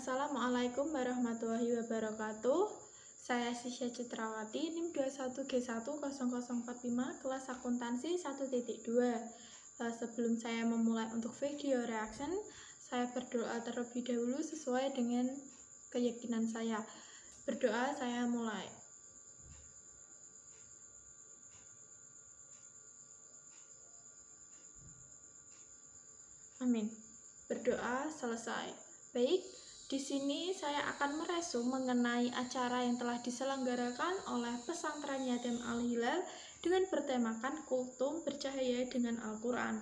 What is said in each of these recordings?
Assalamualaikum warahmatullahi wabarakatuh. Saya Sisya Citrawati, NIM 21G10045, kelas akuntansi 1.2. Sebelum saya memulai untuk video reaction, saya berdoa terlebih dahulu sesuai dengan keyakinan saya. Berdoa, saya mulai. Amin. Berdoa selesai. Baik, di sini saya akan meresum mengenai acara yang telah diselenggarakan oleh Pesantren Yatim Al-Hilal dengan bertemakan Kultum Bercahaya dengan Al-Quran.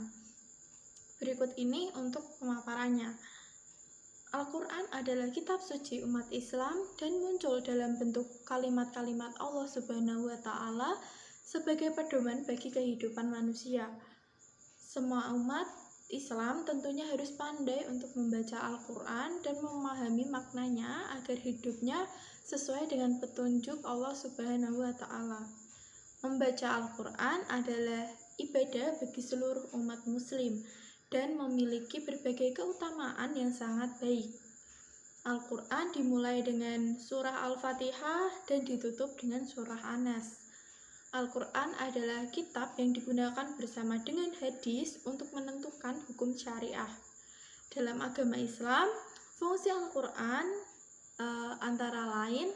Berikut ini untuk pemaparannya. Al-Quran adalah kitab suci umat Islam dan muncul dalam bentuk kalimat-kalimat Allah Subhanahu wa Ta'ala sebagai pedoman bagi kehidupan manusia. Semua umat Islam tentunya harus pandai untuk membaca Al-Quran dan memahami maknanya agar hidupnya sesuai dengan petunjuk Allah Subhanahu wa Ta'ala. Membaca Al-Quran adalah ibadah bagi seluruh umat Muslim dan memiliki berbagai keutamaan yang sangat baik. Al-Quran dimulai dengan surah Al-Fatihah dan ditutup dengan surah An-Nas. Al-Quran adalah kitab yang digunakan bersama dengan hadis untuk menentukan hukum syariah. Dalam agama Islam, fungsi Al-Quran antara lain,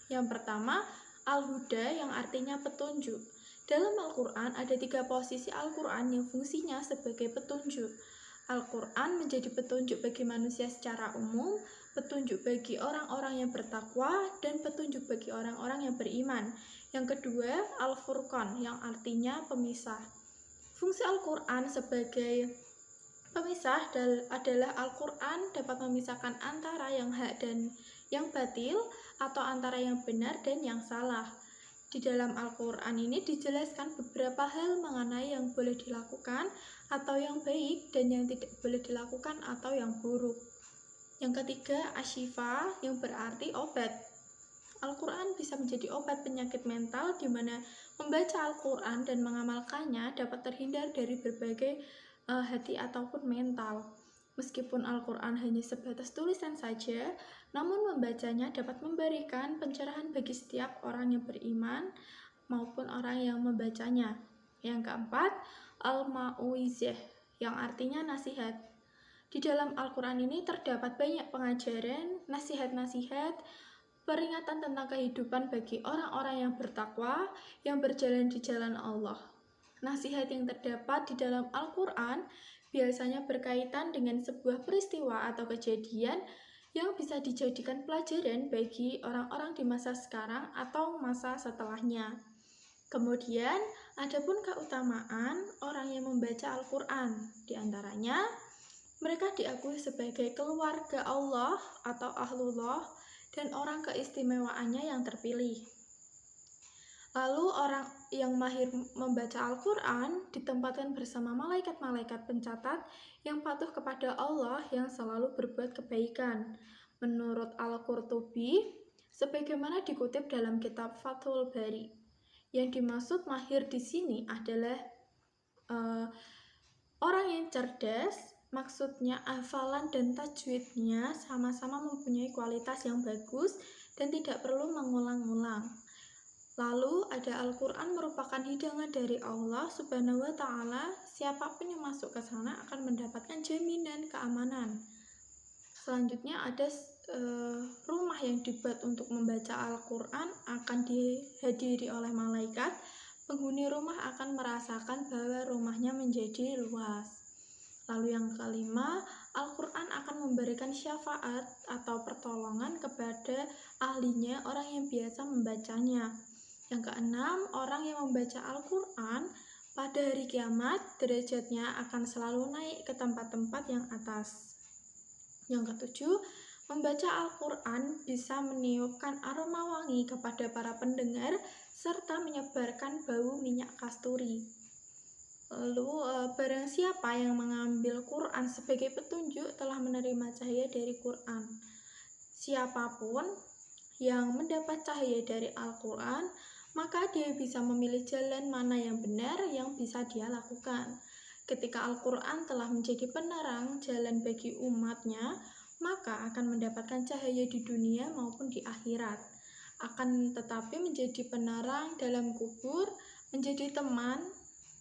yang pertama, Al-Huda yang artinya petunjuk. Dalam Al-Quran ada 3 posisi Al-Quran yang fungsinya sebagai petunjuk. Al-Quran menjadi petunjuk bagi manusia secara umum, petunjuk bagi orang-orang yang bertakwa, dan petunjuk bagi orang-orang yang beriman. Yang kedua, Al-Furqan yang artinya pemisah. Fungsi Al-Quran sebagai pemisah adalah Al-Quran dapat memisahkan antara yang hak dan yang batil, atau antara yang benar dan yang salah. Di dalam Al-Quran ini dijelaskan beberapa hal mengenai yang boleh dilakukan atau yang baik dan yang tidak boleh dilakukan atau yang buruk. Yang ketiga, Asyifa yang berarti obat. Al-Quran bisa menjadi obat penyakit mental di mana membaca Al-Quran dan mengamalkannya dapat terhindar dari berbagai hati ataupun mental. Meskipun Al-Quran hanya sebatas tulisan saja, namun membacanya dapat memberikan pencerahan bagi setiap orang yang beriman maupun orang yang membacanya. Yang keempat, Al-Mau'izah yang artinya nasihat. Di dalam Al-Quran ini terdapat banyak pengajaran, nasihat-nasihat, peringatan tentang kehidupan bagi orang-orang yang bertakwa, yang berjalan di jalan Allah. Nasihat yang terdapat di dalam Al-Quran biasanya berkaitan dengan sebuah peristiwa atau kejadian yang bisa dijadikan pelajaran bagi orang-orang di masa sekarang atau masa setelahnya. Kemudian, adapun keutamaan orang yang membaca Al-Quran, di antaranya mereka diakui sebagai keluarga Allah atau Ahlullah dan orang keistimewaannya yang terpilih. Lalu orang yang mahir membaca Al-Quran ditempatkan bersama malaikat-malaikat pencatat yang patuh kepada Allah yang selalu berbuat kebaikan. Menurut Al-Qurtubi, sebagaimana dikutip dalam kitab Fathul Bari, yang dimaksud mahir di sini adalah orang yang cerdas, maksudnya hafalan dan tajwidnya sama-sama mempunyai kualitas yang bagus dan tidak perlu mengulang-ulang. Lalu ada Al-Quran merupakan hidangan dari Allah Subhanahu wa Ta'ala. Siapapun yang masuk ke sana akan mendapatkan jaminan keamanan. Selanjutnya ada rumah yang dibuat untuk membaca Al-Quran akan dihadiri oleh malaikat. Penghuni rumah akan merasakan bahwa rumahnya menjadi luas. Lalu yang kelima, Al-Quran akan memberikan syafaat atau pertolongan kepada ahlinya, orang yang biasa membacanya. Yang keenam, orang yang membaca Al-Quran pada hari kiamat, derajatnya akan selalu naik ke tempat-tempat yang atas. Yang ketujuh, membaca Al-Quran bisa meniupkan aroma wangi kepada para pendengar serta menyebarkan bau minyak kasturi. Lalu, barang siapa yang mengambil Quran sebagai petunjuk telah menerima cahaya dari Quran. Siapapun yang mendapat cahaya dari Al-Quran, maka dia bisa memilih jalan mana yang benar yang bisa dia lakukan. Ketika Al-Quran telah menjadi penerang jalan bagi umatnya, maka akan mendapatkan cahaya di dunia maupun di akhirat. Akan tetapi menjadi penerang dalam kubur, menjadi teman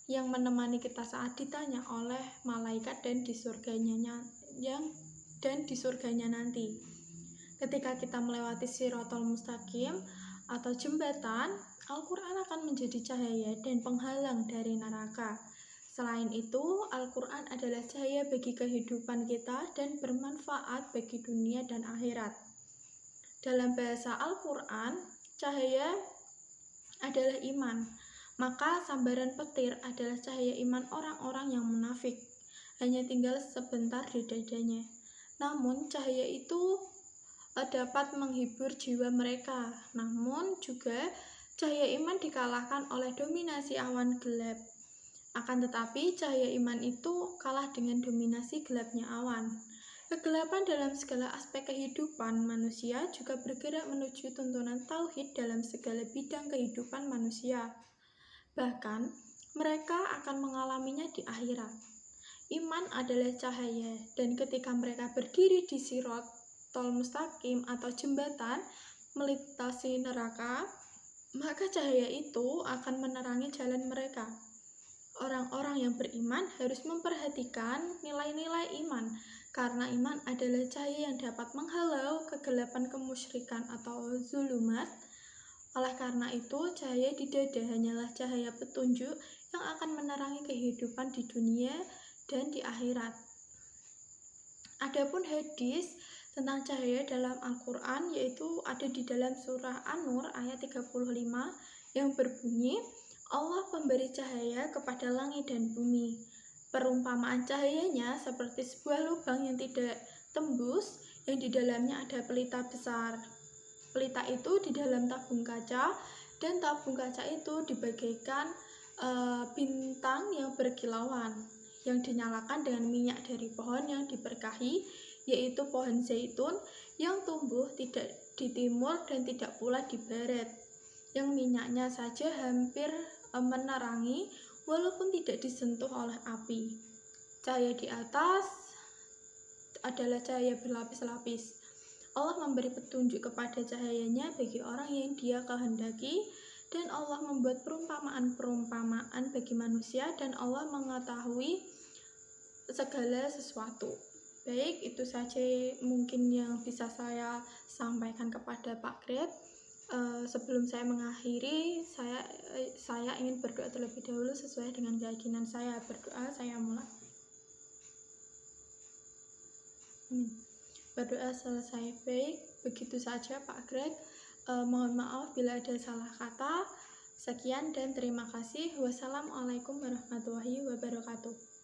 yang menemani kita saat ditanya oleh malaikat dan di surganya nanti. Ketika kita melewati Shirathul Mustaqim atau jembatan, Al-Quran akan menjadi cahaya dan penghalang dari neraka. Selain itu, Al-Quran adalah cahaya bagi kehidupan kita dan bermanfaat bagi dunia dan akhirat. Dalam bahasa Al-Quran, cahaya adalah iman. Maka sambaran petir adalah cahaya iman orang-orang yang munafik. Hanya tinggal sebentar di dadanya. Namun cahaya itu dapat menghibur jiwa mereka. Namun juga cahaya iman dikalahkan oleh dominasi awan gelap. Akan tetapi cahaya iman itu kalah dengan dominasi gelapnya awan. Kegelapan dalam segala aspek kehidupan manusia juga bergerak menuju tuntunan tauhid dalam segala bidang kehidupan manusia. Bahkan, mereka akan mengalaminya di akhirat. Iman adalah cahaya, dan ketika mereka berdiri di Shirathul Mustaqim atau jembatan melintasi neraka, maka cahaya itu akan menerangi jalan mereka. Orang-orang yang beriman harus memperhatikan nilai-nilai iman, karena iman adalah cahaya yang dapat menghalau kegelapan kemusyrikan atau zulumat. Oleh karena itu, cahaya di dada hanyalah cahaya petunjuk yang akan menerangi kehidupan di dunia dan di akhirat. Adapun hadis tentang cahaya dalam Al-Quran yaitu ada di dalam surah An-Nur ayat 35 yang berbunyi, Allah memberi cahaya kepada langit dan bumi. Perumpamaan cahayanya seperti sebuah lubang yang tidak tembus, yang di dalamnya ada pelita besar. Pelita itu di dalam tabung kaca, dan tabung kaca itu dibagaikan bintang yang berkilauan yang dinyalakan dengan minyak dari pohon yang diberkahi, yaitu pohon zaitun yang tumbuh tidak di timur dan tidak pula di barat, yang minyaknya saja hampir menerangi walaupun tidak disentuh oleh api. Cahaya di atas adalah cahaya berlapis-lapis. Allah memberi petunjuk kepada cahayanya bagi orang yang Dia kehendaki, dan Allah membuat perumpamaan-perumpamaan bagi manusia, dan Allah mengetahui segala sesuatu. Baik, itu saja mungkin yang bisa saya sampaikan kepada Pak Gret. Sebelum saya mengakhiri, saya ingin berdoa terlebih dahulu sesuai dengan keyakinan saya. Berdoa, saya mulai. Berdoa selesai. Baik, begitu saja Pak Greg. Mohon maaf bila ada salah kata. Sekian dan terima kasih. Wassalamualaikum warahmatullahi wabarakatuh.